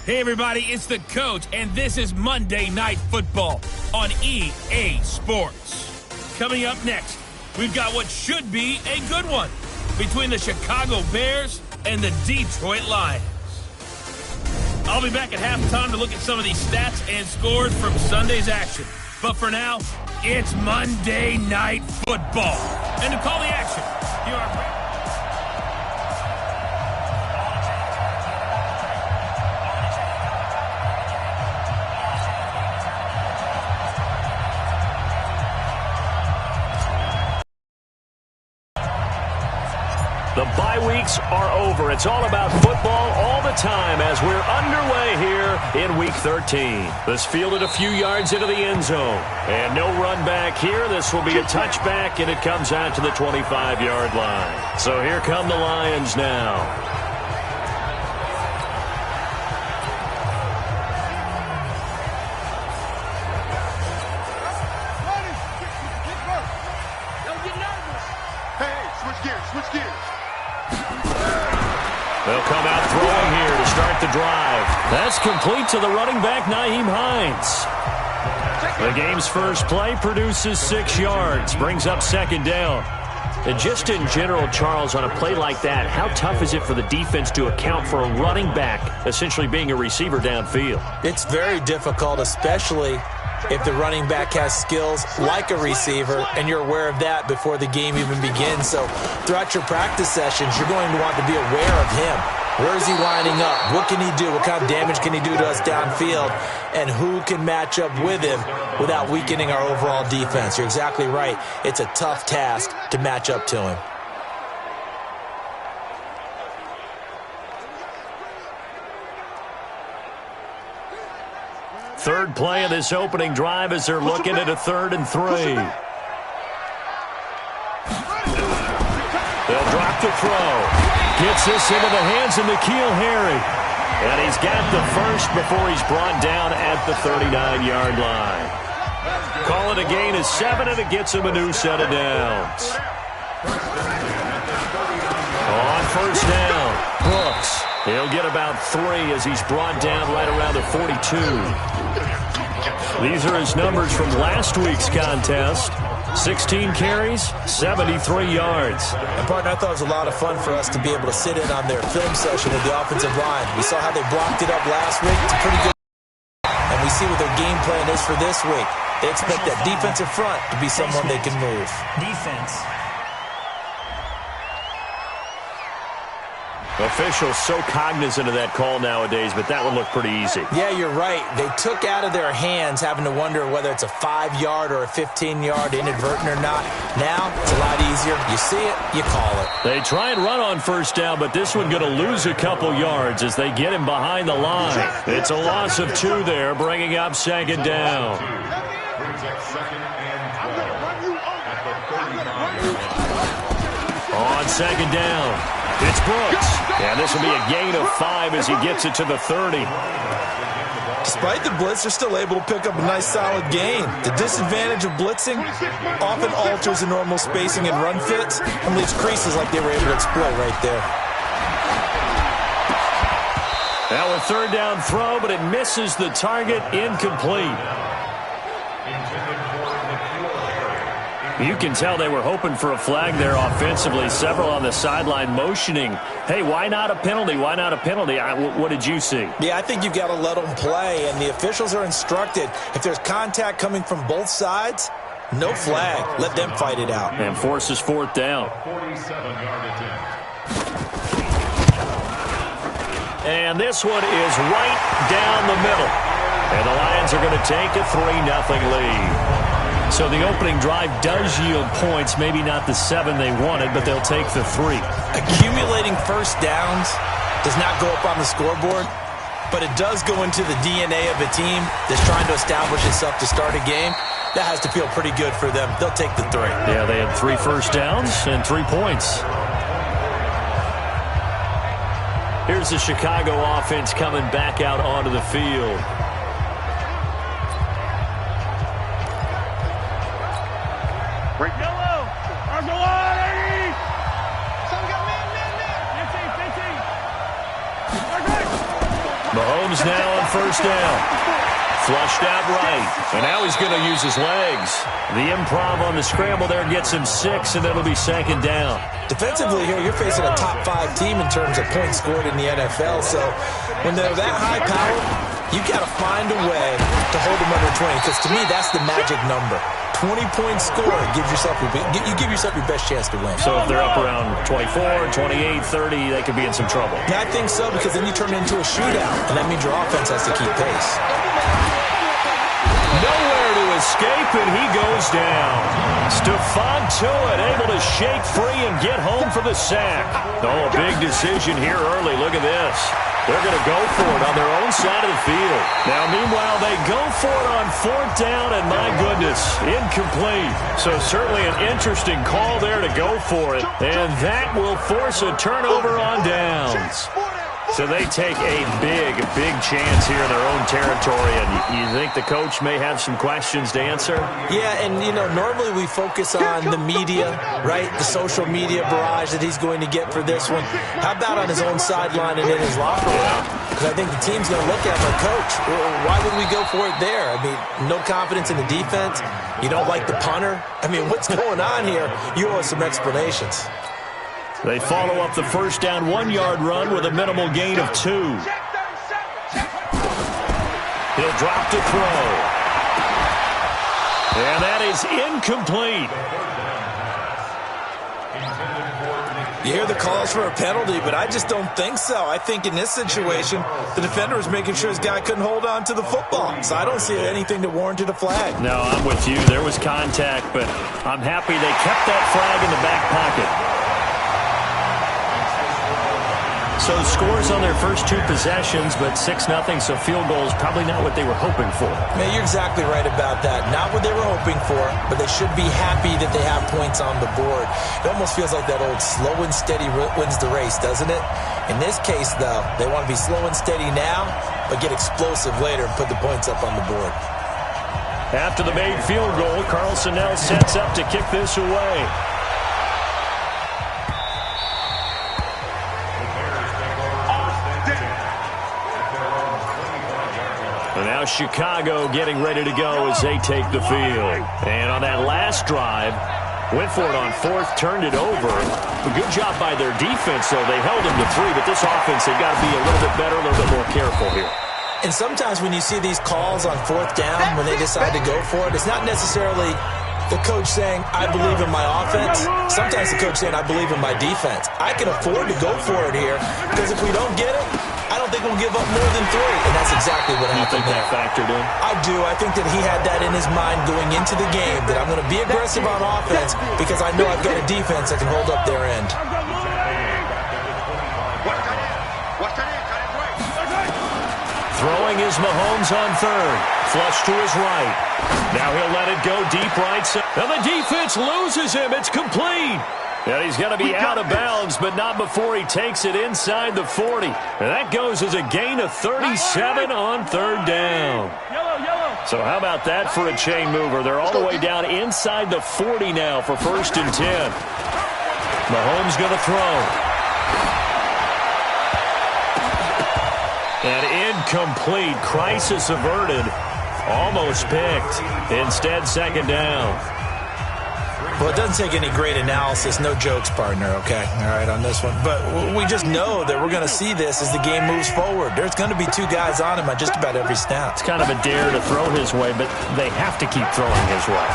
Hey everybody, it's the coach, and this is Monday Night Football on EA Sports. Coming up next, we've got what should be a good one between the Chicago Bears and the Detroit Lions. I'll be back at halftime to look at some of these stats and scores from Sunday's action. But for now, it's Monday Night Football. And to call the action, here are... The bye weeks are over. It's all about football all the time as we're underway here in Week 13. This fielded a few yards into the end zone. And no run back here. This will be a touchback, and it comes out to the 25-yard line. So here come the Lions now. They'll come out throwing here to start the drive. That's complete to the running back, Nyheim Hines. The game's first play produces 6 yards, brings up second down. And just in general, Charles, on a play like that, how tough is it for the defense to account for a running back essentially being a receiver downfield? It's very difficult, especially if the running back has skills like a receiver, and you're aware of that before the game even begins. So throughout your practice sessions, you're going to want to be aware of him. Where is he lining up? What can he do? What kind of damage can he do to us downfield? And who can match up with him without weakening our overall defense? You're exactly right. It's a tough task to match up to him. Third play of this opening drive as they're looking at a 3rd and 3. They'll drop the throw. Gets this into the hands of N'Keal Harry. And he's got the first before he's brought down at the 39-yard line. Call it a gain of 7, and it gets him a new set of downs. On first down, Brooks. He'll get about 3 as he's brought down right around the 42. These are his numbers from last week's contest. 16 carries, 73 yards. And, partner, I thought it was a lot of fun for us to be able to sit in on their film session with the offensive line. We saw how they blocked it up last week. It's pretty good. And we see what their game plan is for this week. They expect that defensive front to be someone they can move. Defense. Officials so cognizant of that call nowadays, but that one looked pretty easy. Yeah, you're right. They took out of their hands having to wonder whether it's a 5-yard or a 15-yard inadvertent or not. Now, it's a lot easier. You see it, you call it. They try and run on first down, but this one going to lose a couple yards as they get him behind the line. It's a loss of 2 there, bringing up second down. On second down, it's Brooks. And this will be a gain of 5 as he gets it to the 30. Despite the blitz, they're still able to pick up a nice solid gain. The disadvantage of blitzing often alters the normal spacing and run fits and leaves creases like they were able to exploit right there. Now a third down throw, but it misses the target, incomplete. You can tell they were hoping for a flag there offensively. Several on the sideline motioning, hey, why not a penalty? Why not a penalty? What did you see? Yeah, I think you've got to let them play, and the officials are instructed. If there's contact coming from both sides, no flag. Let them fight it out. And forces 4th down. And this one is right down the middle. And the Lions are going to take a 3-0 lead. So the opening drive does yield points, maybe not the 7 they wanted, but they'll take the 3. Accumulating first downs does not go up on the scoreboard, but it does go into the DNA of a team that's trying to establish itself to start a game. That has to feel pretty good for them. They'll take the 3. Yeah, they had 3 first downs and 3 points. Here's the Chicago offense coming back out onto the field. Mahomes now on first down. Flushed out right, and now he's going to use his legs. The improv on the scramble there gets him 6, and it'll be second down. Defensively here, you're facing a top 5 team in terms of points scored in the NFL, so when they're that high powered, you got to find a way to hold them under 20, because to me, that's the magic number. 20 points scored, you give yourself your best chance to win. So if they're up around 24, 28, 30, they could be in some trouble. Yeah, I think so, because then you turn it into a shootout, and that means your offense has to keep pace. Nowhere to escape, and he goes down. Stephon Tuitt able to shake free and get home for the sack. Oh, a big decision here early. Look at this. They're going to go for it on their own side of the field. Now, meanwhile, they go for it on fourth down, and my goodness, incomplete. So certainly an interesting call there to go for it, and that will force a turnover on downs. So they take a big chance here in their own territory, and you think the coach may have some questions to answer? Yeah, and, normally we focus on the media, right, the social media barrage that he's going to get for this one. How about on his own sideline and in his locker room? Because I think the team's going to look at him like, Coach, why would we go for it there? I mean, no confidence in the defense. You don't like the punter. I mean, what's going on here? You owe us some explanations. They follow up the first down 1-yard run with a minimal gain of 2. He'll drop to throw. And that is incomplete. You hear the calls for a penalty, but I just don't think so. I think in this situation, the defender was making sure his guy couldn't hold on to the football. So I don't see anything that warranted a flag. No, I'm with you. There was contact, but I'm happy they kept that flag in the back pocket. So scores on their first 2 possessions, but 6-0, so field goal is probably not what they were hoping for. Man, you're exactly right about that. Not what they were hoping for, but they should be happy that they have points on the board. It almost feels like that old slow and steady wins the race, doesn't it? In this case, though, they want to be slow and steady now, but get explosive later and put the points up on the board. After the made field goal, Carlson now sets up to kick this away. And now Chicago getting ready to go as they take the field. And on that last drive, went for it on fourth, turned it over. A good job by their defense, though. They held them to 3, but this offense, they've got to be a little bit better, a little bit more careful here. And sometimes when you see these calls on fourth down, when they decide to go for it, it's not necessarily the coach saying, I believe in my offense. Sometimes the coach saying, I believe in my defense. I can afford to go for it here, because if we don't get it, I don't think we'll give up more than 3. And that's exactly what happened there. You think that factored in? I do. I think that he had that in his mind going into the game, that I'm going to be aggressive on offense because I know I've got a defense that can hold up their end. Throwing is Mahomes on third. Flush to his right. Now he'll let it go deep right side. And the defense loses him. It's complete. And he's going to be out of bounds, but not before he takes it inside the 40. And that goes as a gain of 37 on third down. So how about that for a chain mover? They're all the way down inside the 40 now for 1st and 10. Mahomes going to throw. And incomplete. Crisis averted. Almost picked. Instead, 2nd down. Well, it doesn't take any great analysis. No jokes, partner, okay? All right, on this one. But we just know that we're going to see this as the game moves forward. There's going to be 2 guys on him on just about every snap. It's kind of a dare to throw his way, but they have to keep throwing his way.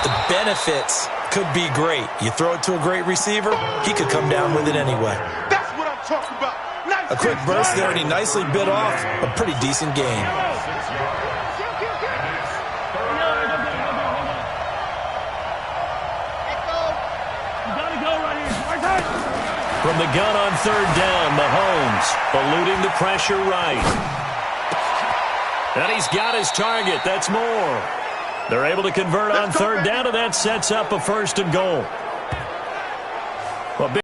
The benefits could be great. You throw it to a great receiver, he could come down with it anyway. That's what I'm talking about. A quick burst there, and he nicely bit off a pretty decent gain. From the gun on 3rd down, Mahomes eluding the pressure right. And he's got his target. That's more. They're able to convert on 3rd down, and that sets up a 1st and goal. Well, big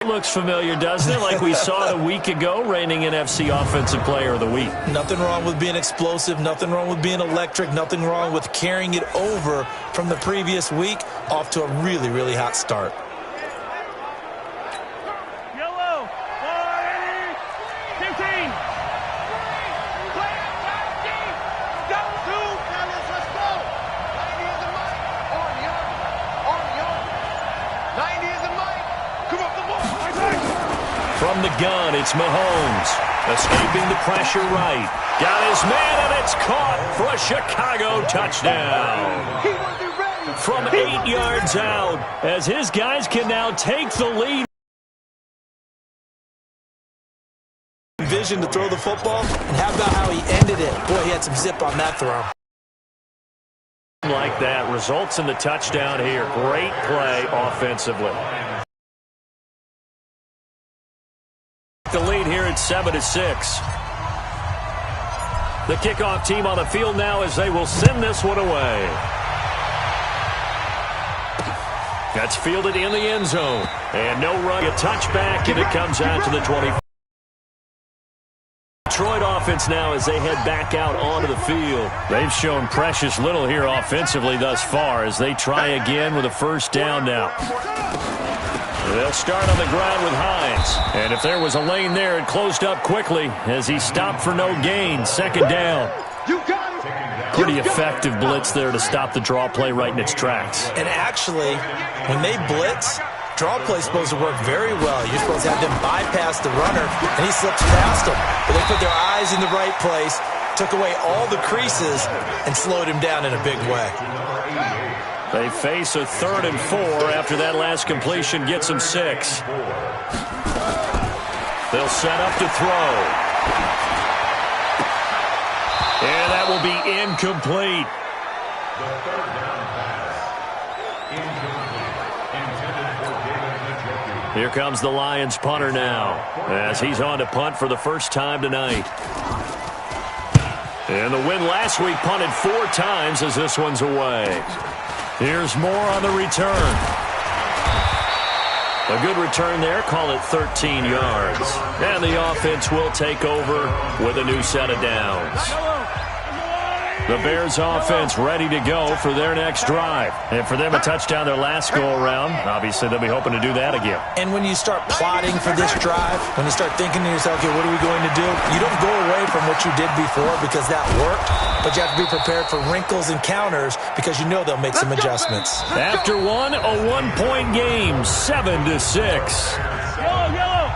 looks familiar, doesn't it? Like we saw it a week ago, reigning NFC Offensive Player of the Week. Nothing wrong with being explosive. Nothing wrong with being electric. Nothing wrong with carrying it over from the previous week off to a really, really hot start. shotgun. It's Mahomes. Escaping the pressure right. Got his man, and it's caught for a Chicago touchdown. From 8 yards out, as his guys can now take the lead. Vision to throw the football, and how about how he ended it? Boy, he had some zip on that throw. Like that results in the touchdown here. Great play offensively. The lead here at 7-6. The kickoff team on the field now as they will send this one away. That's fielded in the end zone. And no run, a touchback, and it comes out to the 20. Detroit offense now as they head back out onto the field. They've shown precious little here offensively thus far as they try again with a first down now. They'll start on the ground with Hines. And if there was a lane there, it closed up quickly as he stopped for no gain. Second down. Pretty effective blitz there to stop the draw play right in its tracks. And actually, when they blitz, draw play is supposed to work very well. You're supposed to have them bypass the runner, and he slips past them. But they put their eyes in the right place, took away all the creases, and slowed him down in a big way. They face a 3rd and 4 after that last completion gets them 6. They'll set up to throw. And that will be incomplete. Here comes the Lions punter now as he's on to punt for the first time tonight. And the win last week punted 4 times as this one's away. Here's more on the return. A good return there, call it 13 yards. And the offense will take over with a new set of downs. The Bears offense ready to go for their next drive. And for them, a touchdown their last go-around. Obviously, they'll be hoping to do that again. And when you start plotting for this drive, when you start thinking to yourself, okay, what are we going to do? You don't go away from what you did before because that worked, but you have to be prepared for wrinkles and counters because you know they'll make some adjustments. After one, a 1-point game, 7-6. Yellow.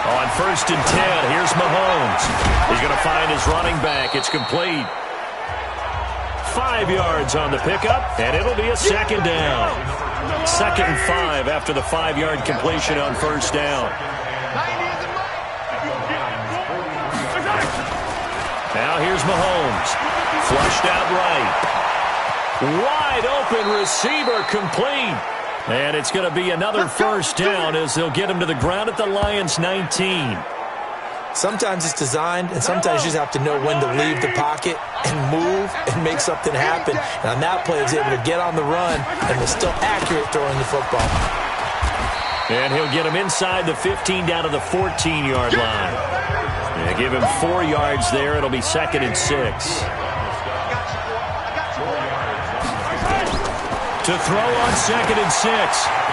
On 1st and 10, here's Mahomes. He's going to find his running back. It's complete. 5 yards on the pickup, and it'll be a second down. 2nd and 5 after the 5-yard completion on first down. Now here's Mahomes. Flushed out right. Wide open receiver complete. And it's going to be another first down as they'll get him to the ground at the Lions 19. Sometimes it's designed, and sometimes you just have to know when to leave the pocket and move and make something happen. And on that play, he was able to get on the run and was still accurate throwing the football. And he'll get him inside the 15 down to the 14-yard line. Yeah, give him 4 yards there. It'll be 2nd and 6. To throw on 2nd and 6.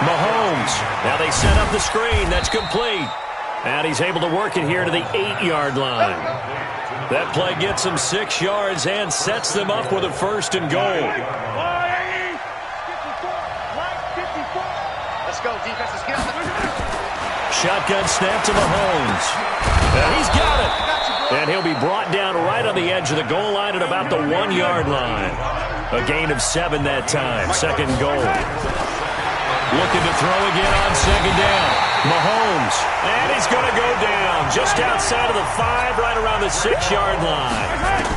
Mahomes. Now they set up the screen. That's complete. And he's able to work it here to the 8-yard line. That play gets him 6 yards and sets them up with a 1st and goal. Let's go, defense. Let's get it. Shotgun snap to Mahomes. And he's got it. And he'll be brought down right on the edge of the goal line at about the 1-yard line. A gain of 7 that time. 2nd goal. Looking to throw again on 2nd down. Mahomes. And he's going to go down just outside of the 5, right around the 6-yard line.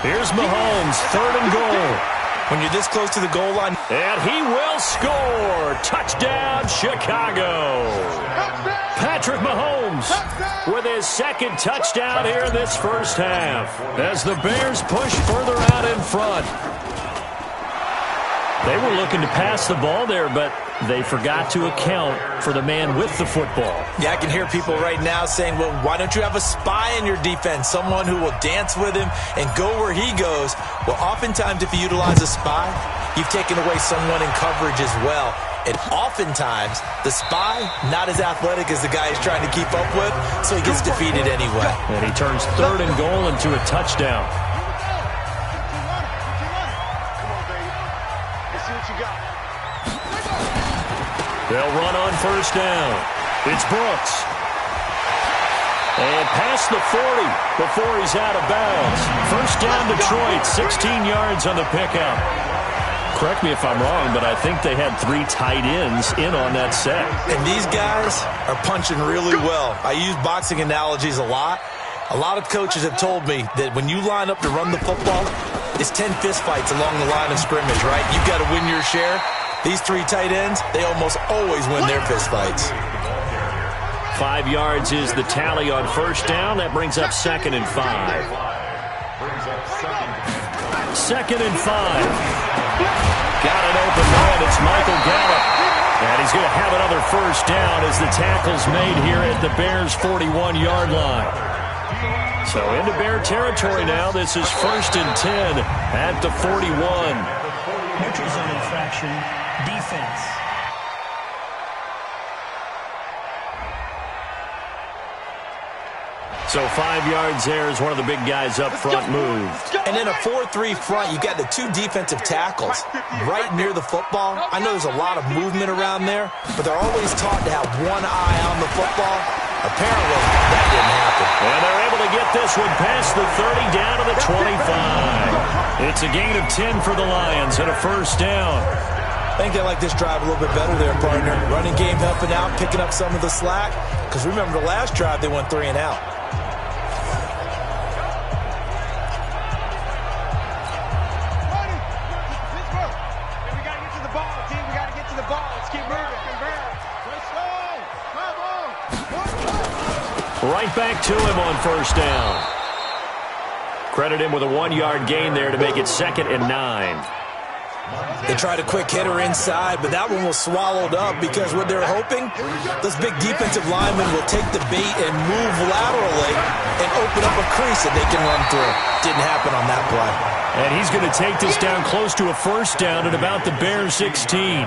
Here's Mahomes. 3rd and goal. When you're this close to the goal line. And he will score. Touchdown, Chicago. Patrick Mahomes with his 2nd touchdown here in this first half as the Bears push further out in front. They were looking to pass the ball there, but they forgot to account for the man with the football. Yeah, I can hear people right now saying, well, why don't you have a spy in your defense, someone who will dance with him and go where he goes? Well, oftentimes if you utilize a spy, you've taken away someone in coverage as well. And oftentimes, the spy, not as athletic as the guy he's trying to keep up with, so he gets defeated anyway. And he turns 3rd and goal into a touchdown. They'll run on first down. It's Brooks. And past the 40 before he's out of bounds. First down Detroit, 16 yards on the pickup. Correct me if I'm wrong, but I think they had 3 tight ends in on that set. And these guys are punching really well. I use boxing analogies a lot. A lot of coaches have told me that when you line up to run the football, it's 10 fistfights along the line of scrimmage, right? You've got to win your share. These 3 tight ends, they almost always win their fistfights. 5 yards is the tally on first down. That brings up 2nd and 5. 2nd and 5. Got an open man. It's Michael Gallup. And he's going to have another first down as the tackle's made here at the Bears' 41-yard line. So into Bear territory now. This is 1st and 10 at the 41. Neutral zone infraction, defense. So 5 yards there as one of the big guys up front moved. And in a 4-3 front, you've got the 2 defensive tackles right near the football. I know there's a lot of movement around there, but they're always taught to have one eye on the football. Apparently, that didn't happen. And they're able to get this one past the 30 down to the 25. It's a gain of 10 for the Lions and a first down. I think they like this drive a little bit better there, partner. Running game helping out, picking up some of the slack. Because remember, the last drive, they went 3 and out. Right back to him on first down. Credit him with a 1-yard gain there to make it 2nd and 9. They tried a quick hitter inside, but that one was swallowed up because what they're hoping, those big defensive linemen will take the bait and move laterally and open up a crease that they can run through. Didn't happen on that play. And he's going to take this down close to a first down at about the Bears 16.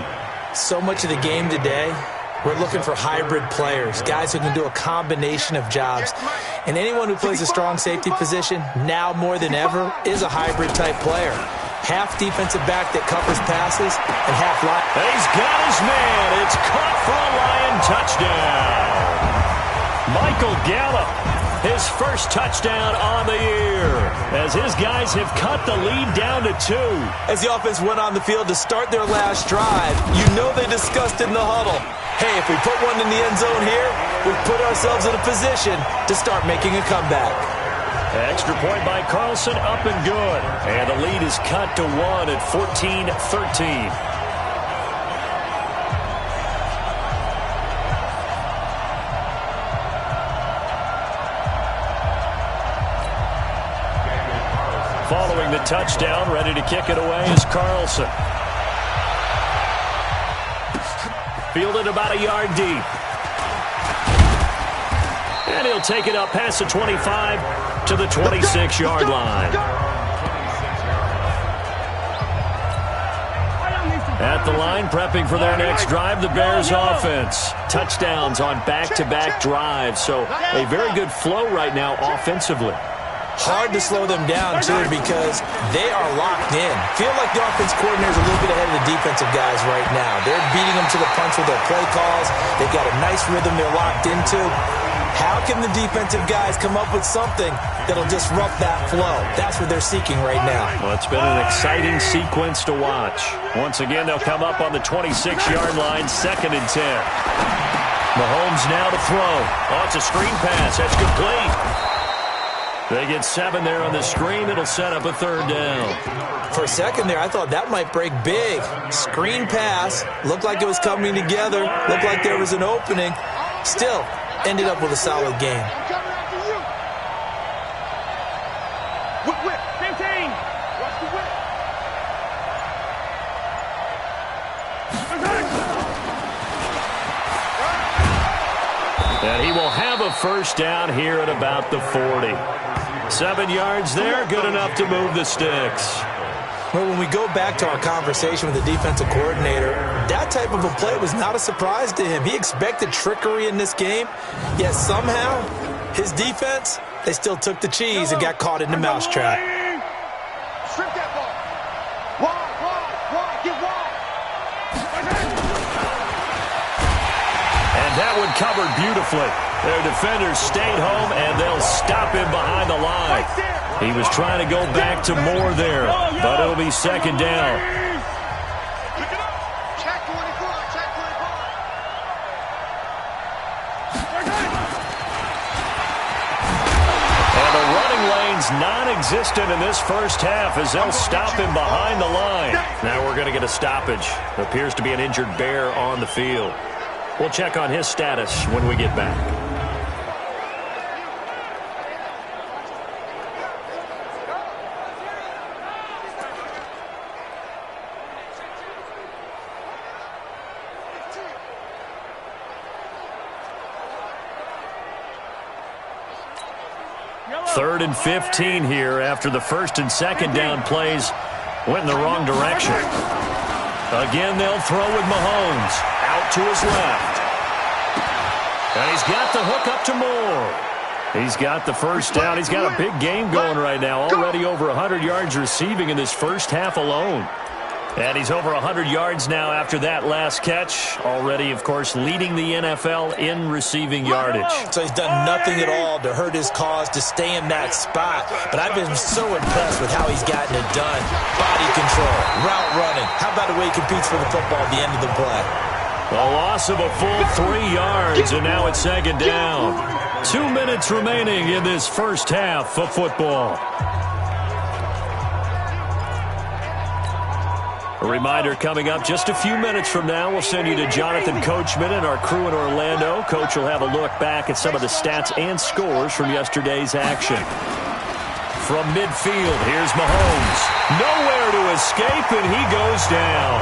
So much of the game today, we're looking for hybrid players, guys who can do a combination of jobs. And anyone who plays a strong safety position, now more than ever, is a hybrid-type player. Half defensive back that covers passes, and half line. He's got his man. It's caught for a Lion touchdown. Michael Gallup, his first touchdown on the year, as his guys have cut the lead down to 2. As the offense went on the field to start their last drive, you know they discussed in the huddle, hey, if we put one in the end zone here, we put ourselves in a position to start making a comeback. Extra point by Carlson, up and good. And the lead is cut to 1 at 14-13. Following the touchdown, ready to kick it away is Carlson. Fielded about a yard deep. And he'll take it up past the 25 to the 26-yard line. At the line, prepping for their next drive, the Bears offense. Touchdowns on back-to-back drives, so a very good flow right now offensively. Hard to slow them down, too, because they are locked in. Feel like the offense coordinator is a little bit ahead of the defensive guys right now. They're beating them to the punch with their play calls. They've got a nice rhythm they're locked into. How can the defensive guys come up with something that'll disrupt that flow? That's what they're seeking right now. Well, it's been an exciting sequence to watch. Once again, they'll come up on the 26-yard line, 2nd and 10. Mahomes now to throw. Oh, it's a screen pass. That's complete. They get 7 there on the screen. It'll set up a 3rd down. For a second there, I thought that might break big. Screen pass. Looked like it was coming together. Looked like there was an opening. Still, ended up with a solid game. Whip, maintain. Watch the whip. And he will have a first down here at about the 40. 7 yards there, good enough to move the sticks. Well, when we go back to our conversation with the defensive coordinator, that type of a play was not a surprise to him. He expected trickery in this game, yet somehow his defense, they still took the cheese and got caught in the mousetrap. Strip that ball. Wide, get wide. covered beautifully. Their defenders stayed home, and they'll stop him behind the line. He was trying to go back to more there, but it'll be second down. And the running lane's non-existent in this first half as they'll stop him behind the line. Now we're going to get a stoppage. There appears to be an injured bear on the field. We'll check on his status when we get back. Third and 15 here after the first and second down plays went in the wrong direction. Again, they'll throw with Mahomes out to his left. And he's got the hook up to Moore. He's got the first down. He's got a big game going right now. Already over 100 yards receiving in this first half alone. And he's over 100 yards now after that last catch. Already, of course, leading the NFL in receiving yardage. So he's done nothing at all to hurt his cause, to stay in that spot. But I've been so impressed with how he's gotten it done. Body control, route running. How about the way he competes for the football at the end of the play? A loss of a full 3 yards, and now it's second down. 2 minutes remaining in this first half of football. A reminder coming up just a few minutes from now. We'll send you to Jonathan Coachman and our crew in Orlando. Coach will have a look back at some of the stats and scores from yesterday's action. From midfield, here's Mahomes. Nowhere to escape, and he goes down.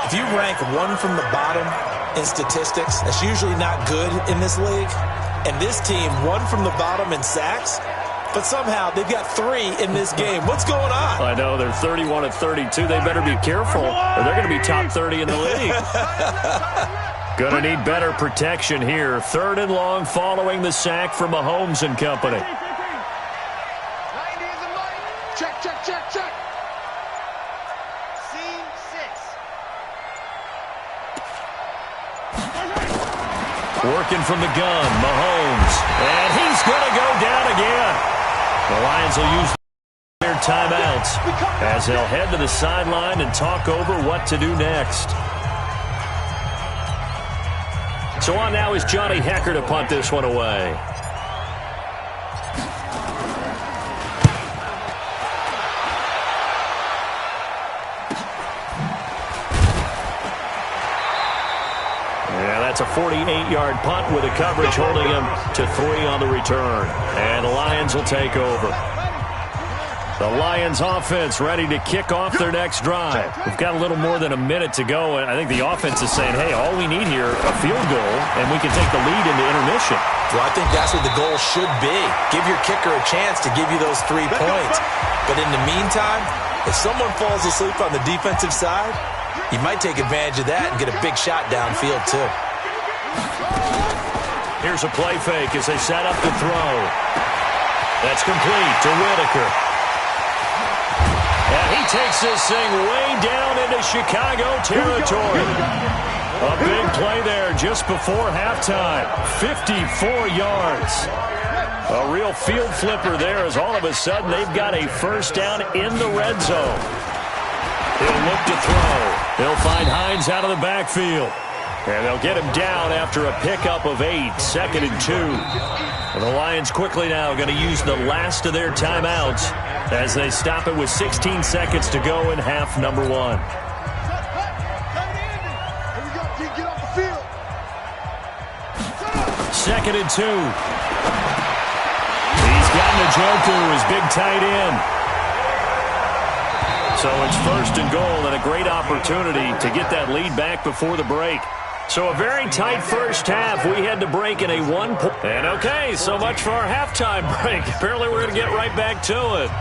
If you rank one from the bottom in statistics, that's usually not good in this league. And this team, one from the bottom in sacks. But somehow they've got 3 in this game. What's going on? I know, they're 31 of 32. They better be careful, or they're going to be top 30 in the league. Going to need better protection here. Third and long following the sack from Mahomes and company. Check, check, check, check. Scene 6. Working from the gun, Mahomes. And he's going to go down again. The Lions will use their timeouts as they'll head to the sideline and talk over what to do next. So on now is Johnny Hecker to punt this one away. That's a 48-yard punt with a coverage holding him to 3 on the return. And the Lions will take over. The Lions offense ready to kick off their next drive. We've got a little more than a minute to go, and I think the offense is saying, hey, all we need here, a field goal, and we can take the lead into intermission. Well, I think that's what the goal should be. Give your kicker a chance to give you those 3 points. But in the meantime, if someone falls asleep on the defensive side, you might take advantage of that and get a big shot downfield, too. Here's a play fake as they set up the throw. That's complete to Whitaker. And he takes this thing way down into Chicago territory. A big play there just before halftime. 54 yards. A real field flipper there as all of a sudden they've got a first down in the red zone. He'll look to throw. He'll find Hines out of the backfield. And they'll get him down after a pickup of 8, second and 2. And the Lions quickly now going to use the last of their timeouts as they stop it with 16 seconds to go in half number 1. Second and 2. He's got Njoku, his big tight end. So it's first and goal and a great opportunity to get that lead back before the break. So a very tight first half. We had to break in a 1-point. And okay, so much for our halftime break. Apparently we're going to get right back to it.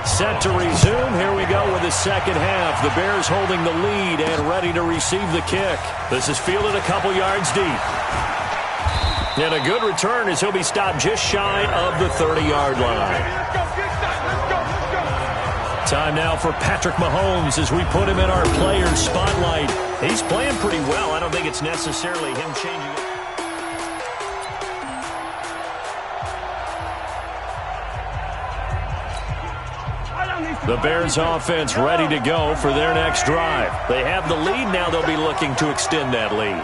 Set to resume. Here we go with the second half. The Bears holding the lead and ready to receive the kick. This is fielded a couple yards deep. And a good return as he'll be stopped just shy of the 30-yard line. Time now for Patrick Mahomes as we put him in our players' spotlight. He's playing pretty well. I don't think it's necessarily him changing it. The Bears offense ready to go for their next drive. They have the lead now. They'll be looking to extend that lead.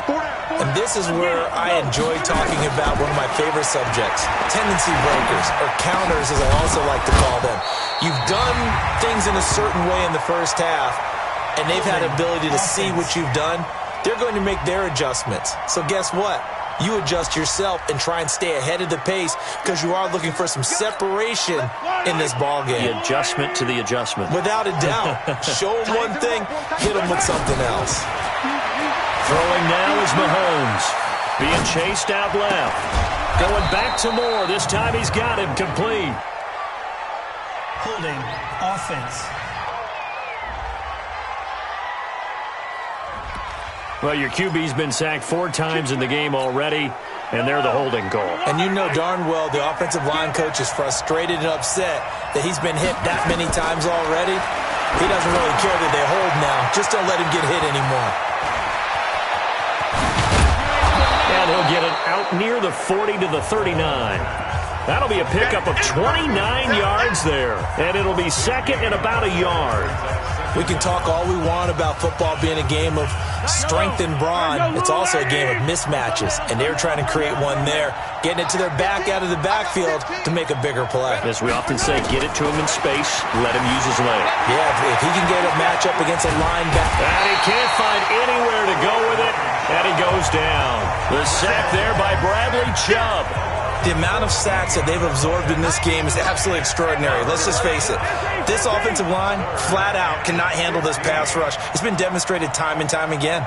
And this is where I enjoy talking about one of my favorite subjects, tendency breakers, or counters as I also like to call them. You've done things in a certain way in the first half, and they've had the ability to see what you've done. They're going to make their adjustments. So guess what? You adjust yourself and try and stay ahead of the pace because you are looking for some separation in this ball game. The adjustment to the adjustment. Without a doubt. Show them one thing, hit them with something else. Throwing now is Mahomes. Being chased out left. Going back to Moore. This time he's got him complete. Holding offense. Well, your QB's been sacked 4 times in the game already, and they're the holding call. And you know darn well the offensive line coach is frustrated and upset that he's been hit that many times already. He doesn't really care that they hold now. Just don't let him get hit anymore. And he'll get it out near the 40 to the 39. That'll be a pickup of 29 yards there, and it'll be second and about a yard. We can talk all we want about football being a game of strength and brawn. It's also a game of mismatches, and they're trying to create one there, getting it to their back out of the backfield to make a bigger play. As we often say, get it to him in space, let him use his leg. Yeah, if he can get a matchup against a linebacker. And he can't find anywhere to go with it, and he goes down. The sack there by Bradley Chubb. The amount of sacks that they've absorbed in this game is absolutely extraordinary. Let's just face it. This offensive line, flat out, cannot handle this pass rush. It's been demonstrated time and time again.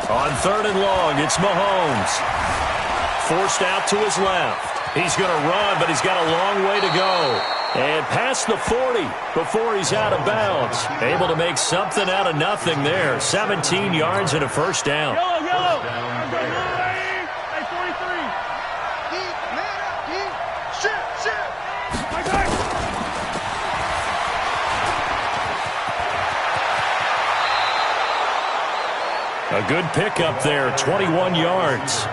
On 3rd and long, it's Mahomes. Forced out to his left. He's going to run, but he's got a long way to go. And past the 40 before he's out of bounds. Able to make something out of nothing there. 17 yards and a first down. A good pickup there, 21 yards.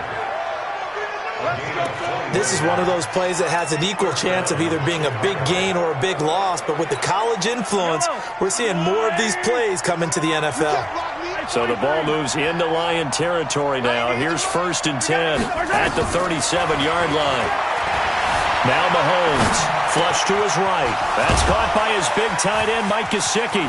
This is one of those plays that has an equal chance of either being a big gain or a big loss, but with the college influence, we're seeing more of these plays come into the NFL. So the ball moves into Lion territory now. Here's 1st and 10 at the 37-yard line. Now Mahomes, flush to his right. That's caught by his big tight end, Mike Gesicki.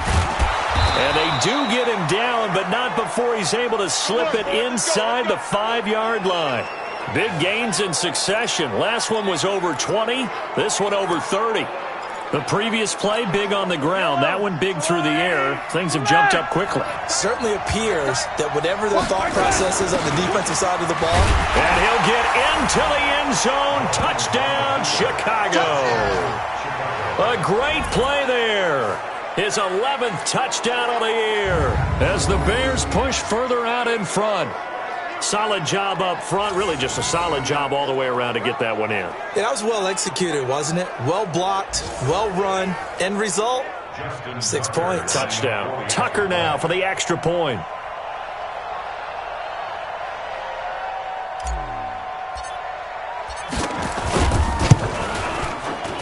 And they do get him down, but not before he's able to slip it inside the 5-yard line. Big gains in succession. Last one was over 20. This one over 30. The previous play, big on the ground. That one big through the air. Things have jumped up quickly. Certainly appears that whatever their thought process is on the defensive side of the ball. And he'll get into the end zone. Touchdown, Chicago. A great play there. His 11th touchdown of the year as the Bears push further out in front. Solid job up front. Really just a solid job all the way around to get that one in. Yeah, that was well executed, wasn't it? Well blocked, well run. End result, 6 points. Touchdown. Tucker now for the extra point.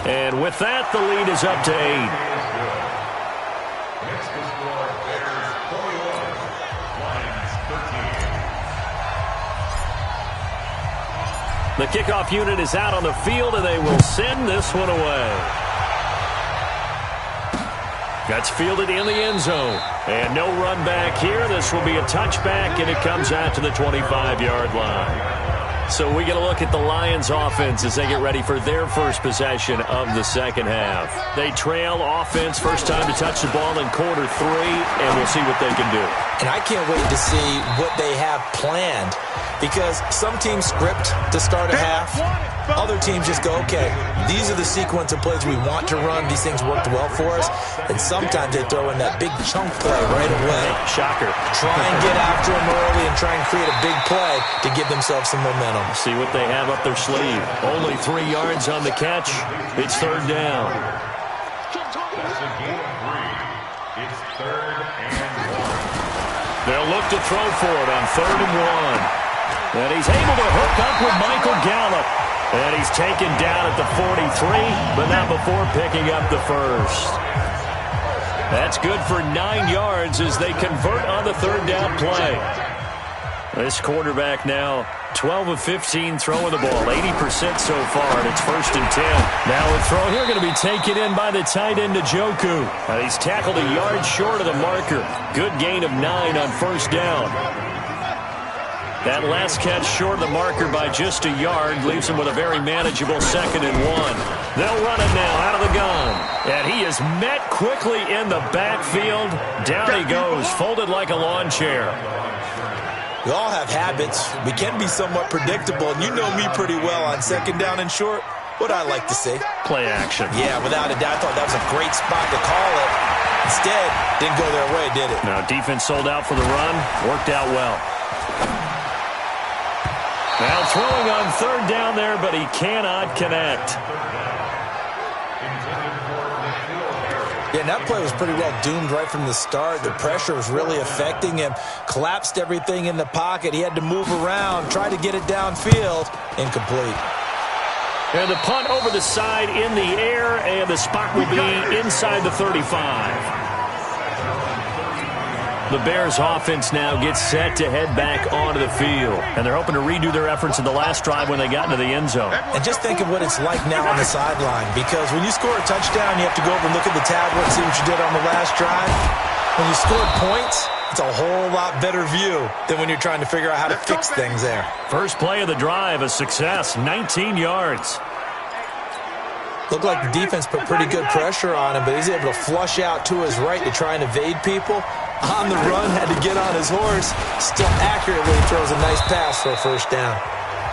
And with that, the lead is up to 8. The kickoff unit is out on the field, and they will send this one away. That's fielded in the end zone. And no run back here. This will be a touchback, and it comes out to the 25-yard line. So we get a look at the Lions offense as they get ready for their first possession of the second half. They trail offense, first time to touch the ball in quarter 3, and we'll see what they can do. And I can't wait to see what they have planned, because some teams script to start a half, Other teams just go, okay, these are the sequence of plays we want to run. These things worked well for us. And sometimes they throw in that big chunk play right away. Shocker. Try and get after them early and try and create a big play to give themselves some momentum. See what they have up their sleeve. Only 3 yards on the catch. It's third down. They'll look to throw for it on 3rd and 1. And he's able to hook up with Michael Gallup. And he's taken down at the 43, but not before picking up the first. That's good for 9 yards as they convert on the 3rd down play. This quarterback now 12 of 15 throwing the ball, 80% so far, and it's 1st and 10. Now a throw here going to be taken in by the tight end Njoku. He's tackled a yard short of the marker. Good gain of 9 on 1st down. That last catch short of the marker by just a yard leaves him with a very manageable 2nd and 1. They'll run it now out of the gun. And he is met quickly in the backfield. Down he goes, folded like a lawn chair. We all have habits. We can be somewhat predictable, and you know me pretty well on 2nd down and short. What I like to see? Play action. Yeah, without a doubt. I thought that was a great spot to call it. Instead, didn't go their way, did it? Now defense sold out for the run. Worked out well. Now throwing on 3rd down there, but he cannot connect. Yeah, and that play was pretty well doomed right from the start. The pressure was really affecting him. Collapsed everything in the pocket. He had to move around, try to get it downfield. Incomplete. And the punt over the side in the air, and the spot will be inside the 35. The Bears offense now gets set to head back onto the field. And they're hoping to redo their efforts in the last drive when they got into the end zone. And just think of what it's like now on the sideline. Because when you score a touchdown, you have to go over and look at the tablet and see what you did on the last drive. When you scored points, it's a whole lot better view than when you're trying to figure out how to fix things there. First play of the drive, a success, 19 yards. Looked like the defense put pretty good pressure on him, but he's able to flush out to his right to try and evade people. On the run, had to get on his horse. Still accurately throws a nice pass for a 1st down.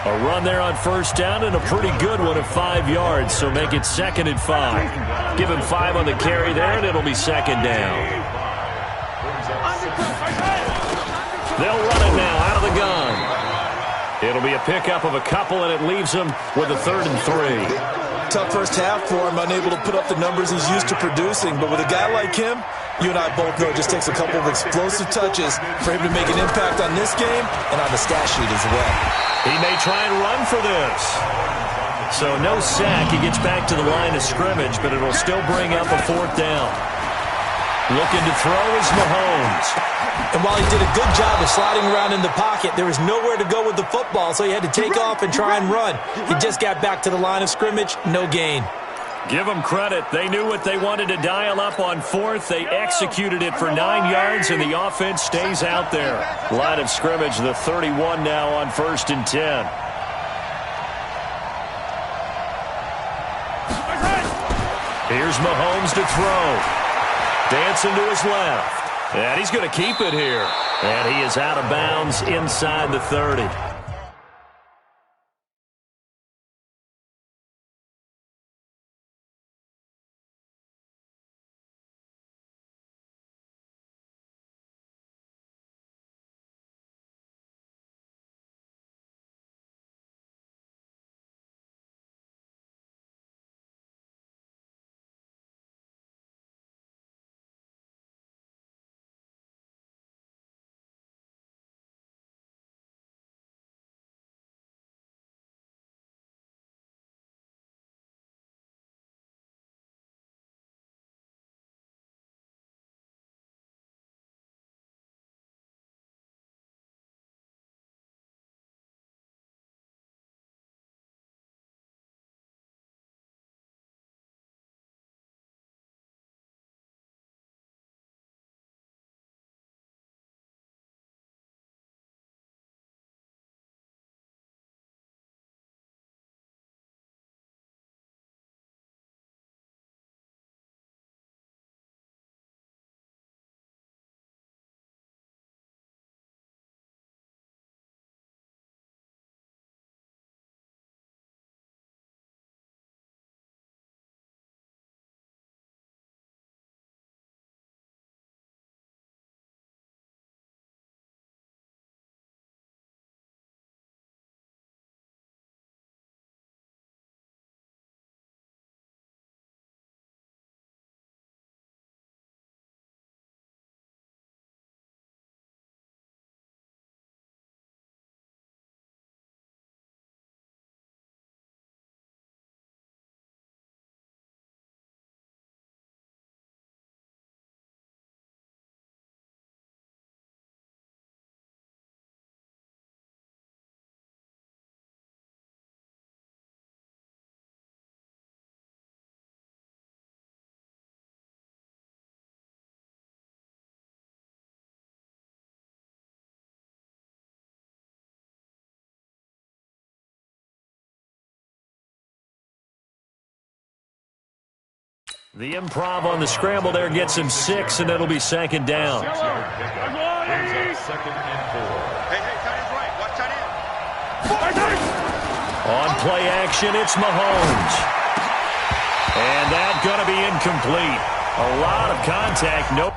A run there on 1st down and a pretty good one at 5 yards, so make it 2nd and 5. Give him 5 on the carry there, and it'll be 2nd down. They'll run it now out of the gun. It'll be a pickup of a couple, and it leaves him with a 3rd and 3. Tough first half for him, unable to put up the numbers he's used to producing. But with a guy like him, you and I both know it just takes a couple of explosive touches for him to make an impact on this game and on the stat sheet as well. He may try and run for this. So no sack. He gets back to the line of scrimmage, but it'll still bring up a 4th down. Looking to throw is Mahomes. And while he did a good job of sliding around in the pocket, there was nowhere to go with the football, so he had to take off and try and run. He just got back to the line of scrimmage, no gain. Give them credit. They knew what they wanted to dial up on 4th. They executed it for 9 yards, and the offense stays out there. Line of scrimmage, the 31 now on 1st and 10. Here's Mahomes to throw. Dancing to his left. And he's going to keep it here. And he is out of bounds inside the 30. The improv on the scramble there gets him 6, and it'll be second down. Second and 4. Hey, tight end's right. Watch tight end. On play action, it's Mahomes. And that's going to be incomplete. A lot of contact. Nope.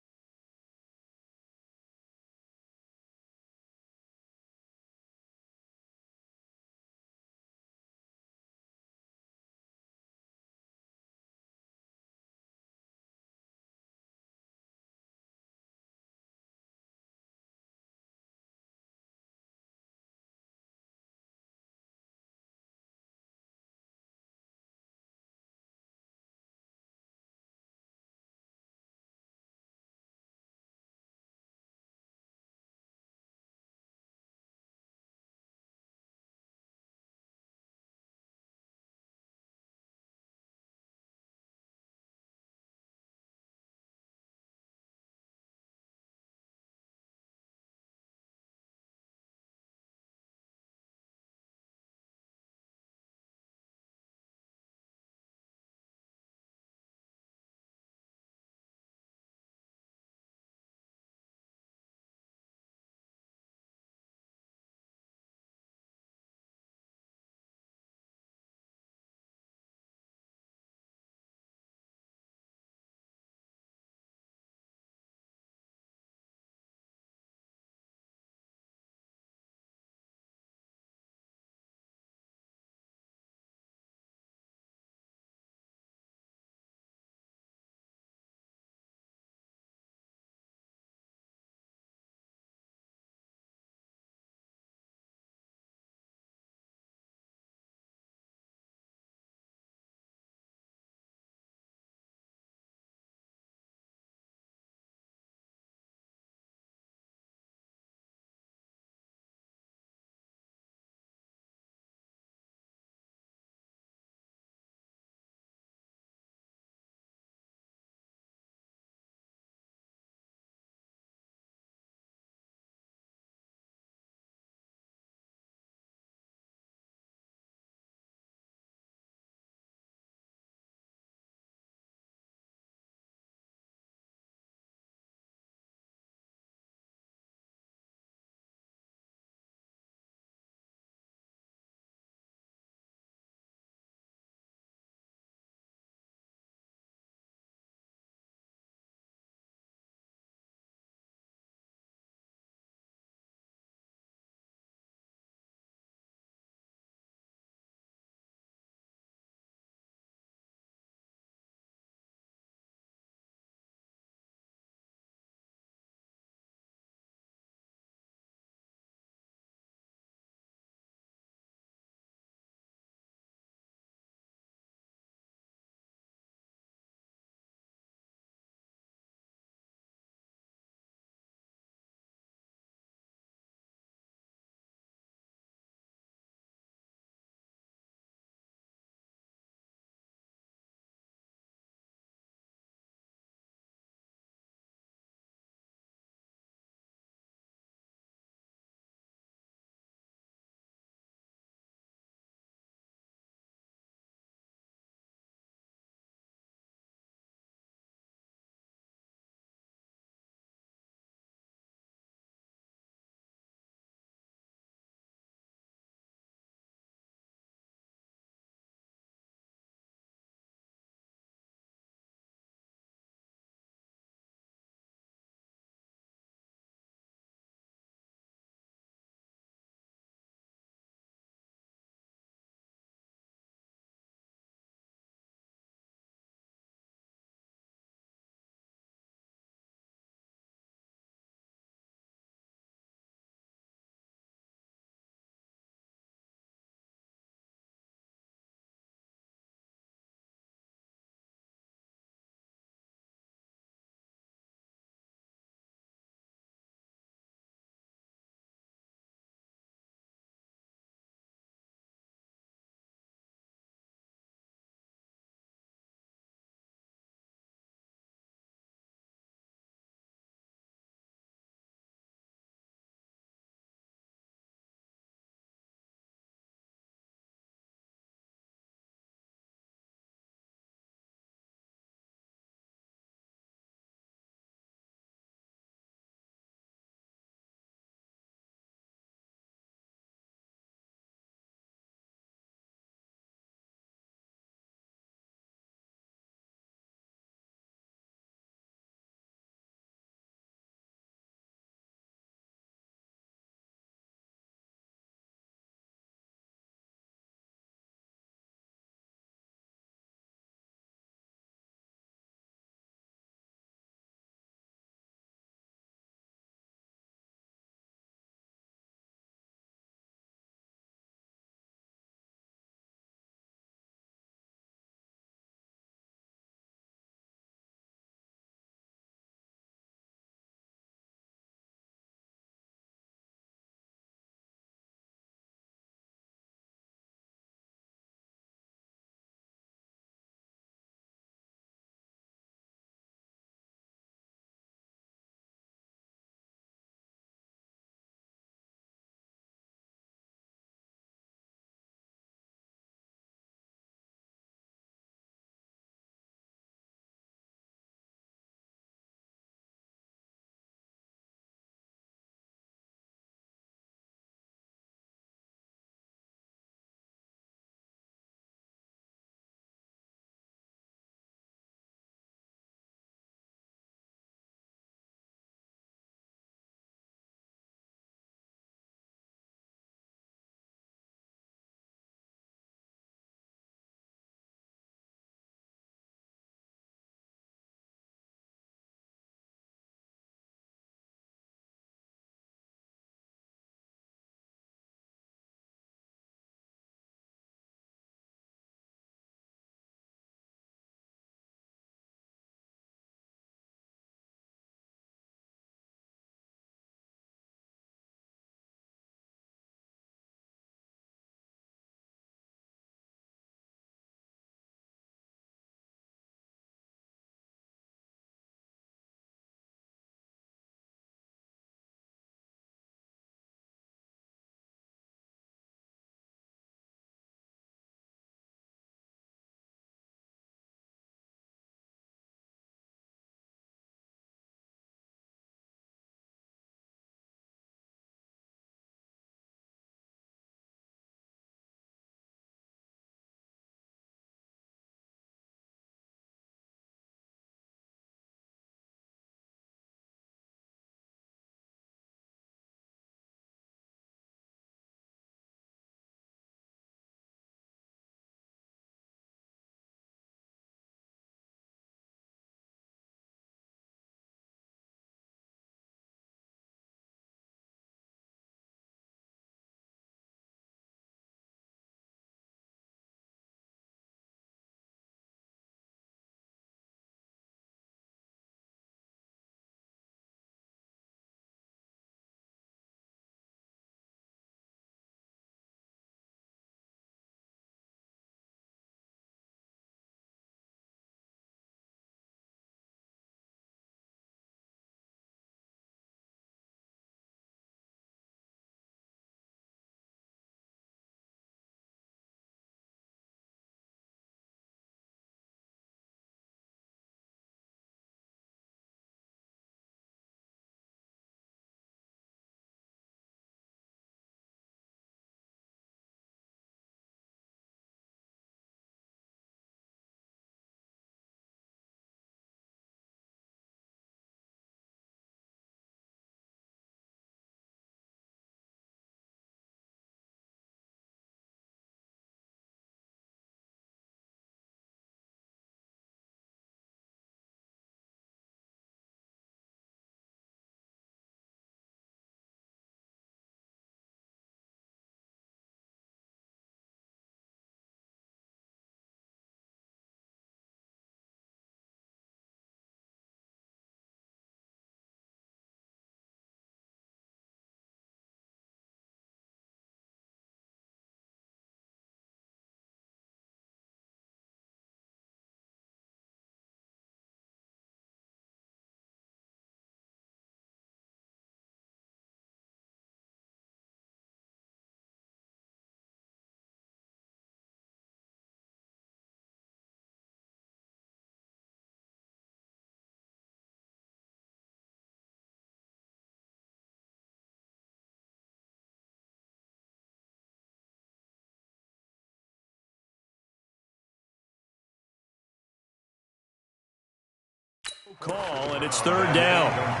Call, and it's third down.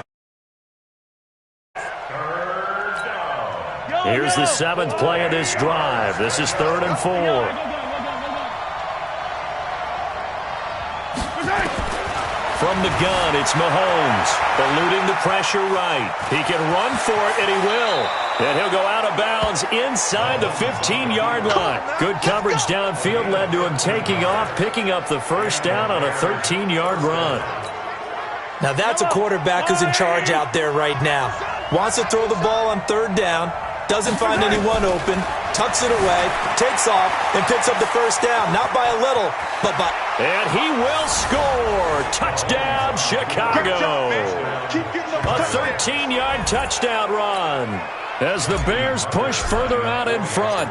Here's the 7th play of this drive. This is 3rd and 4. From the gun, it's Mahomes, eluding the pressure right. He can run for it, and he will. And he'll go out of bounds inside the 15-yard line. Good coverage downfield led to him taking off, picking up the first down on a 13-yard run. Now that's a quarterback who's in charge out there right now. Wants to throw the ball on 3rd down, doesn't find anyone open, tucks it away, takes off, and picks up the first down. Not by a little, but by... And he will score. Touchdown, Chicago. A 13-yard touchdown run as the Bears push further out in front.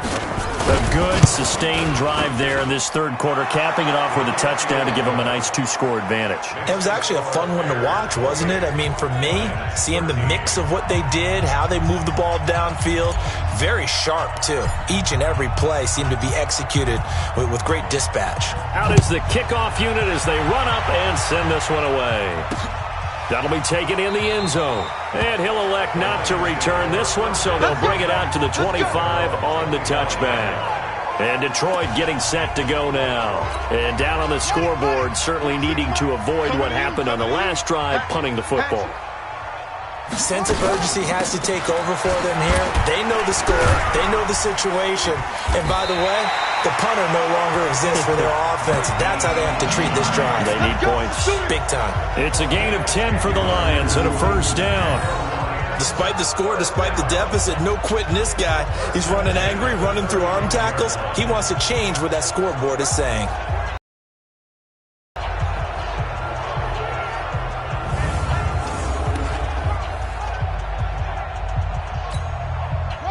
A good, sustained drive there in this 3rd quarter, capping it off with a touchdown to give them a nice 2-score advantage. It was actually a fun one to watch, wasn't it? I mean, for me, seeing the mix of what they did, how they moved the ball downfield, very sharp, too. Each and every play seemed to be executed with great dispatch. Out is the kickoff unit as they run up and send this one away. That'll be taken in the end zone. And he'll elect not to return this one, so they'll bring it out to the 25 on the touchback. And Detroit getting set to go now. And down on the scoreboard, certainly needing to avoid what happened on the last drive, punting the football. Sense of urgency has to take over for them here. They know the score. They know the situation. And by the way, the punter no longer exists for their offense. That's how they have to treat this drive. They need points. Big time. It's a gain of 10 for the Lions and a first down. Despite the score, despite the deficit, no quitting this guy. He's running angry, running through arm tackles. He wants to change what that scoreboard is saying.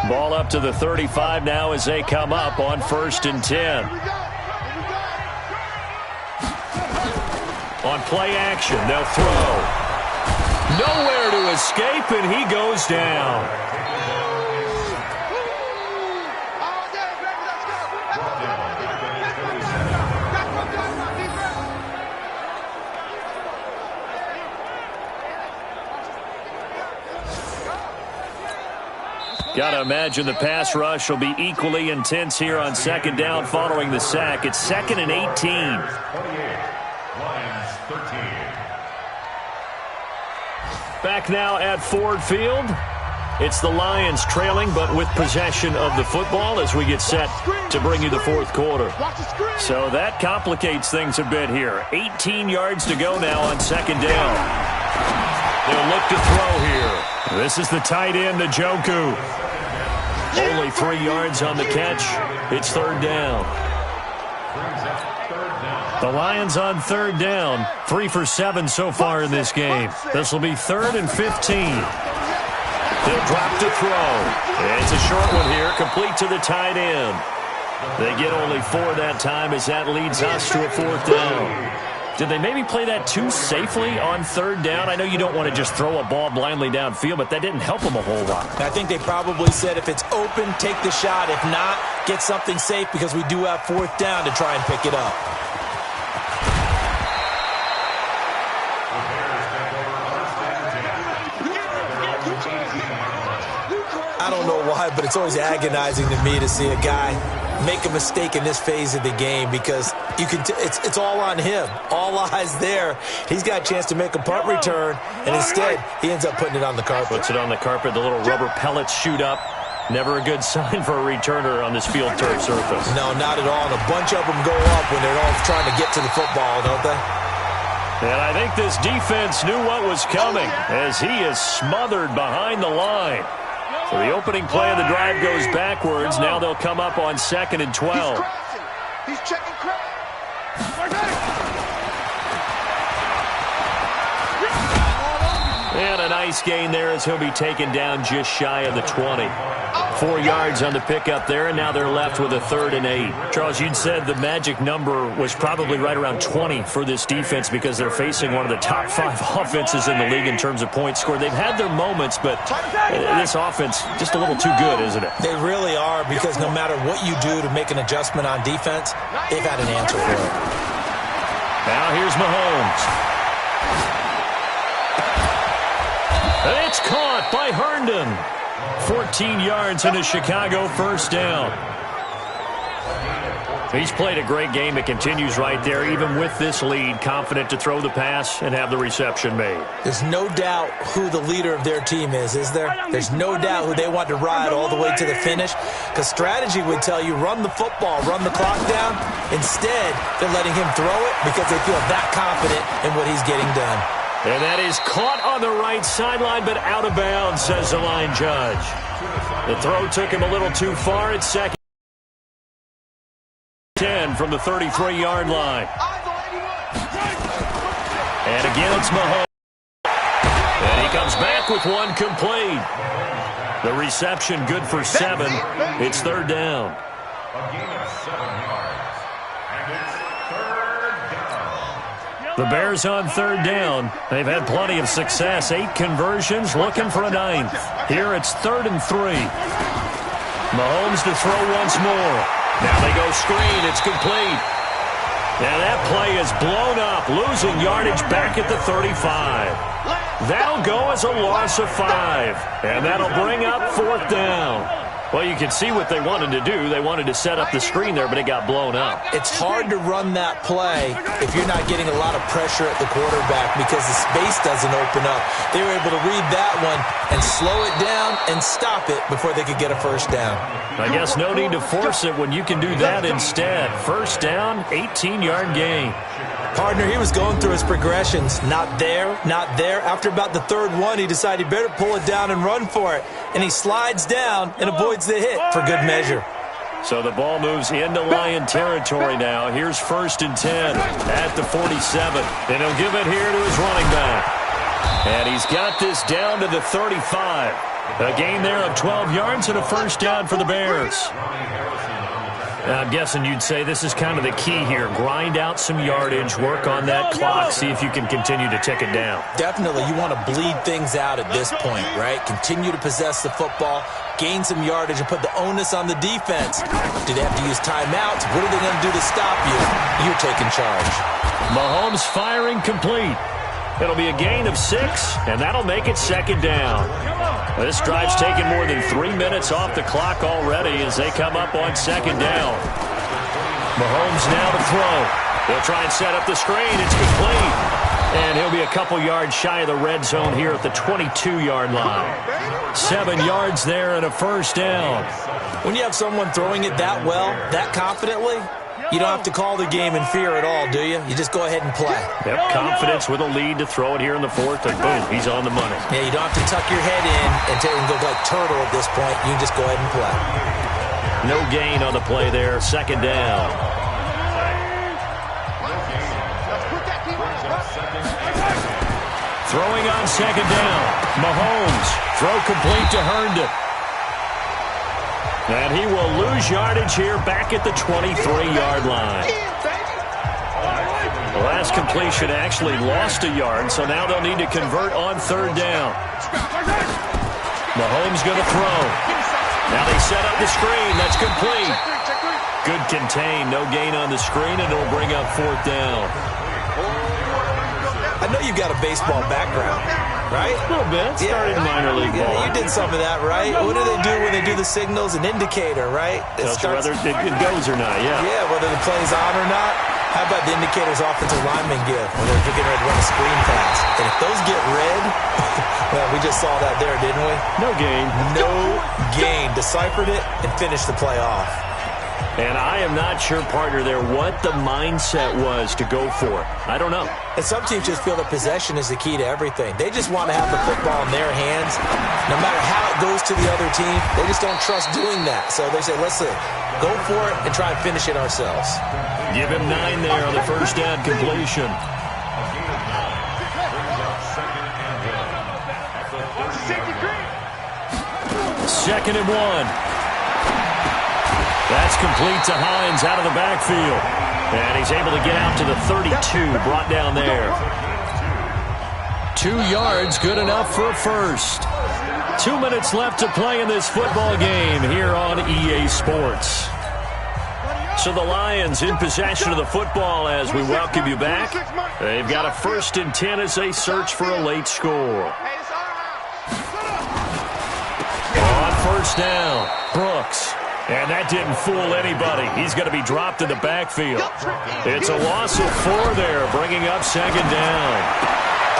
Ball up to the 35 now as they come up on 1st and 10. On play action, they'll throw. Nowhere to escape, and he goes down. Got to imagine the pass rush will be equally intense here on 2nd down following the sack. It's 2nd and 18. 28, Lions 13. Back now at Ford Field. It's the Lions trailing, but with possession of the football as we get set to bring you the 4th quarter. So that complicates things a bit here. 18 yards to go now on 2nd down. They'll look to throw here. This is the tight end, Njoku. Only 3 yards on the catch. It's 3rd down. The Lions on 3rd down. 3 for 7 so far in this game. This will be 3rd and 15. They'll drop to throw. It's a short one here, complete to the tight end. They get only 4 that time as that leads us to a 4th down. Did they maybe play that too safely on 3rd down? I know you don't want to just throw a ball blindly downfield, but that didn't help them a whole lot. I think they probably said if it's open, take the shot. If not, get something safe because we do have 4th down to try and pick it up. I don't know why, but it's always agonizing to me to see a guy make a mistake in this phase of the game because you can it's all on him. All eyes there. He's got a chance to make a punt return, and instead he ends up putting it on the carpet. Puts it on the carpet. The little rubber pellets shoot up. Never a good sign for a returner on this field turf surface. No, not at all. And a bunch of them go up when they're all trying to get to the football, don't they? And I think this defense knew what was coming as he is smothered behind the line. So the opening play of the drive goes backwards. Now they'll come up on 2nd and 12. He's checking And a nice gain there as he'll be taken down just shy of the 20. 4 yards on the pickup there, and now they're left with a 3rd and 8. Charles, you'd said the magic number was probably right around 20 for this defense because they're facing one of the top 5 offenses in the league in terms of points scored. They've had their moments, but this offense just a little too good, isn't it? They really are because no matter what you do to make an adjustment on defense, they've had an answer for it. Now here's Mahomes. It's caught by Herndon. 14 yards and a Chicago first down. He's played a great game. It continues right there, even with this lead, confident to throw the pass and have the reception made. There's no doubt who the leader of their team is there? There's no doubt who they want to ride all the way to the finish, because strategy would tell you run the football, run the clock down. Instead, they're letting him throw it because they feel that confident in what he's getting done. And that is caught on the right sideline, but out of bounds, says the line judge. The throw took him a little too far. It's second 10 from the 33-yard line. And again, it's Mahomes. And he comes back with one complete. The reception good for 7. It's third down. A gain of 7 yards. And it's third down. The Bears on third down. They've had plenty of success. 8 conversions, looking for a 9th. Here it's 3rd and 3. Mahomes to throw once more. Now they go screen. It's complete. Now that play is blown up, losing yardage back at the 35. That'll go as a loss of 5. And that'll bring up 4th down. Well, you can see what they wanted to do. They wanted to set up the screen there, but it got blown up. It's hard to run that play if you're not getting a lot of pressure at the quarterback because the space doesn't open up. They were able to read that one and slow it down and stop it before they could get a first down. I guess no need to force it when you can do that instead. First down, 18-yard gain. Partner, he was going through his progressions. Not there, not there. After about the 3rd one, he decided he better pull it down and run for it. And he slides down and avoids the hit for good measure. So the ball moves into Lion territory now. Here's 1st and 10 at the 47. And he'll give it here to his running back. And he's got this down to the 35. A gain there of 12 yards and a first down for the Bears. I'm guessing you'd say this is kind of the key here. Grind out some yardage, work on that clock, see if you can continue to tick it down. Definitely. You want to bleed things out at this point, right? Continue to possess the football, gain some yardage, and put the onus on the defense. Do they have to use timeouts? What are they going to do to stop you? You're taking charge. Mahomes firing complete. It'll be a gain of 6, and that'll make it 2nd down. This drive's taken more than 3 minutes off the clock already as they come up on 2nd down. Mahomes now to throw. He'll try and set up the screen. It's complete. And he'll be a couple yards shy of the red zone here at the 22-yard line. 7 yards there and a first down. When you have someone throwing it that well, that confidently, you don't have to call the game in fear at all, do you? You just go ahead and play. Yep, confidence with a lead to throw it here in the 4th, and boom, he's on the money. Yeah, you don't have to tuck your head in and go like turtle at this point. You can just go ahead and play. No gain on the play there, 2nd down. Throwing on 2nd down. Mahomes, throw complete to Herndon. And he will lose yardage here back at the 23-yard line. The last completion actually lost a yard, so now they'll need to convert on 3rd down. Mahomes going to throw. Now they set up the screen. That's complete. Good contain. No gain on the screen, and it'll bring up 4th down. I know you've got a baseball background, right? A little bit. Started minor league ball. You did some of that, right? What do they do when they do the signals? An indicator, right? Tells you whether it goes or not, yeah. Yeah, whether the play's on or not. How about the indicators offensive linemen give when they're getting ready to run a screen pass? And if those get red, well, we just saw that there, didn't we? No gain. No gain. Deciphered it and finished the play off. And I am not sure, partner, there what the mindset was to go for it. I don't know. And some teams just feel that possession is the key to everything. They just want to have the football in their hands. No matter how it goes to the other team, they just don't trust doing that. So they say, listen, go for it and try and finish it ourselves. Give him 9 there on the first down completion. 2nd and 1. That's complete to Hines out of the backfield. And he's able to get out to the 32, brought down there. 2 yards, good enough for a first. 2 minutes left to play in this football game here on EA Sports. So the Lions in possession of the football as we welcome you back. They've got a 1st and 10 as they search for a late score. first down. Brooks. And that didn't fool anybody. He's going to be dropped in the backfield. It's a loss of 4 there, bringing up second down.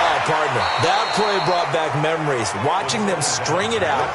Oh, partner, that play brought back memories. Watching them string it out,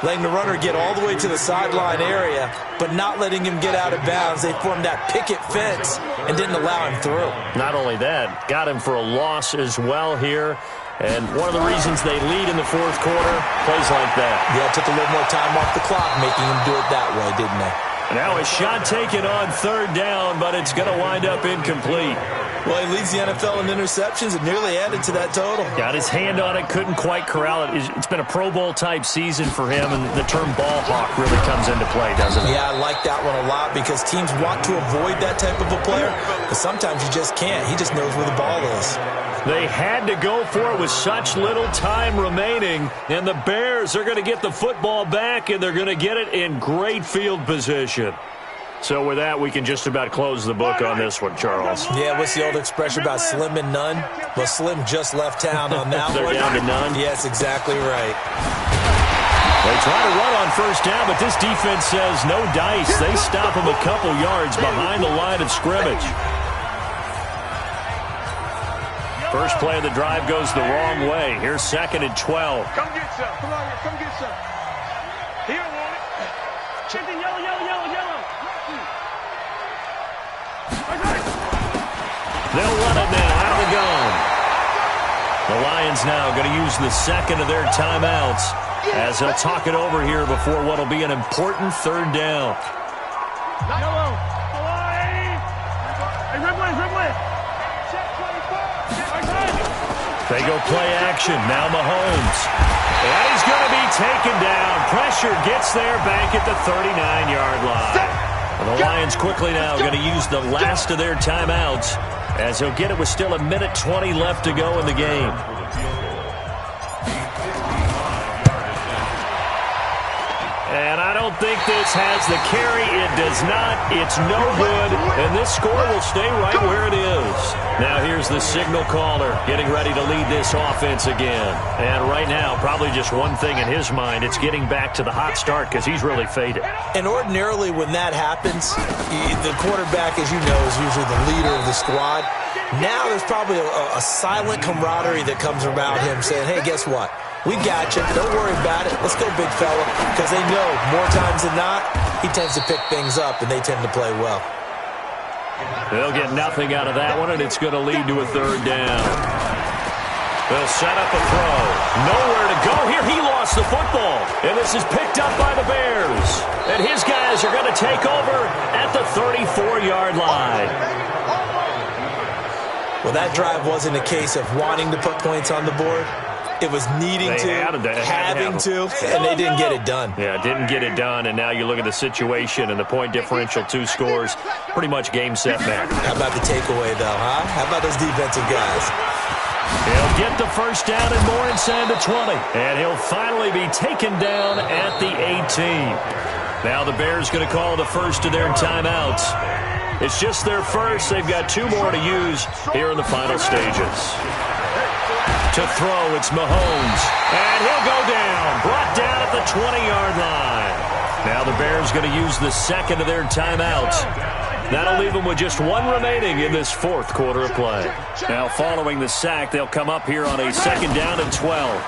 letting the runner get all the way to the sideline area, but not letting him get out of bounds. They formed that picket fence and didn't allow him through. Not only that, got him for a loss as well here. And one of the reasons they lead in the fourth quarter, plays like that. Yeah, it took a little more time off the clock, making him do it that way, didn't they? Now a shot taken on third down, but it's going to wind up incomplete. Well, he leads the NFL in interceptions and nearly added to that total. Got his hand on it, couldn't quite corral it. It's been a Pro Bowl-type season for him, and the term ball hawk really comes into play, doesn't it? Yeah, I like that one a lot because teams want to avoid that type of a player, but sometimes you just can't. He just knows where the ball is. They had to go for it with such little time remaining, and the Bears are going to get the football back, and they're going to get it in great field position. So with that, we can just about close the book on this one, Charles. Yeah, what's the old expression about slim and none? Well, Slim just left town on that They're one. down to none? Yes, exactly right. They try to run on first down, but this defense says no dice. They stop him a couple yards behind the line of scrimmage. First play of the drive goes the wrong way. Here's 2nd and 12. Come get some. Come on here. Come get some. He don't want it. Chicken, yellow, yellow, yellow, yellow. They'll run it now out of the gun. The Lions now going to use the second of their timeouts as they'll talk it over here before what will be an important third down. Yellow. Hey, Ridley. They go play action. Now Mahomes. And he's going to be taken down. Pressure gets there back at the 39-yard line. And the Lions quickly now going to use the last of their timeouts as he'll get it with still 1:20 left to go in the game. And I don't think this has the carry. It does not. It's no good. And this score will stay right where it is. Now here's the signal caller getting ready to lead this offense again. And right now, probably just one thing in his mind. It's getting back to the hot start because he's really faded. And ordinarily when that happens, the quarterback, as you know, is usually the leader of the squad. Now there's probably a silent camaraderie that comes around him saying, hey, guess what? We got you. Don't worry about it. Let's go, big fella. Because they know more times than not, he tends to pick things up, and they tend to play well. They'll get nothing out of that one, and it's going to lead to a third down. They'll set up a throw. Nowhere to go here. He lost the football. And this is picked up by the Bears. And his guys are going to take over at the 34-yard line. Well, that drive wasn't a case of wanting to put points on the board. It was needing to, having to, and they didn't get it done. Yeah, didn't get it done, and now you look at the situation and the point differential, 2 scores, pretty much game, set, match. How about the takeaway, though, huh? How about those defensive guys? He'll get the first down and more inside the 20, and he'll finally be taken down at the 18. Now the Bears going to call the first of their timeouts. It's just their first. They've got 2 more to use here in the final stages. To throw, it's Mahomes. And he'll go down. Brought down at the 20-yard line. Now the Bears going to use the second of their timeouts. That'll leave them with just 1 remaining in this fourth quarter of play. Now following the sack, they'll come up here on a 2nd down and 12.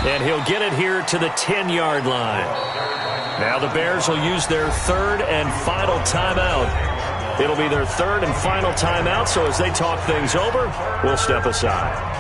And he'll get it here to the 10-yard line. Now the Bears will use their 3rd and final timeout. It'll be their 3rd and final timeout, so as they talk things over, we'll step aside.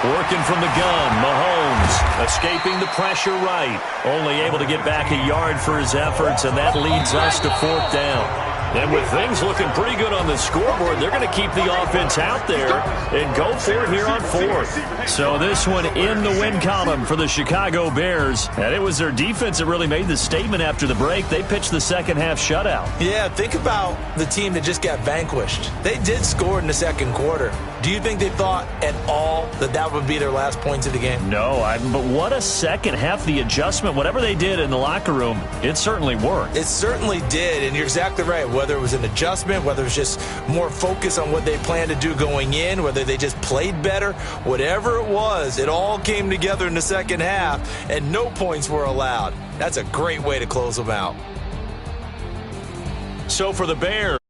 Working from the gun, Mahomes escaping the pressure right. Only able to get back a yard for his efforts, and that leads us to 4th down. And with things looking pretty good on the scoreboard, they're going to keep the offense out there and go for it here on fourth. So this one in the win column for the Chicago Bears. And it was their defense that really made the statement after the break. They pitched the second half shutout. Yeah, think about the team that just got vanquished. They did score in the second quarter. Do you think they thought at all that that would be their last points of the game? No, but what a second half. The adjustment, whatever they did in the locker room, it certainly worked. It certainly did, and you're exactly right. Whether it was an adjustment, whether it was just more focus on what they planned to do going in, whether they just played better, whatever it was, it all came together in the second half, and no points were allowed. That's a great way to close them out. So for the Bears,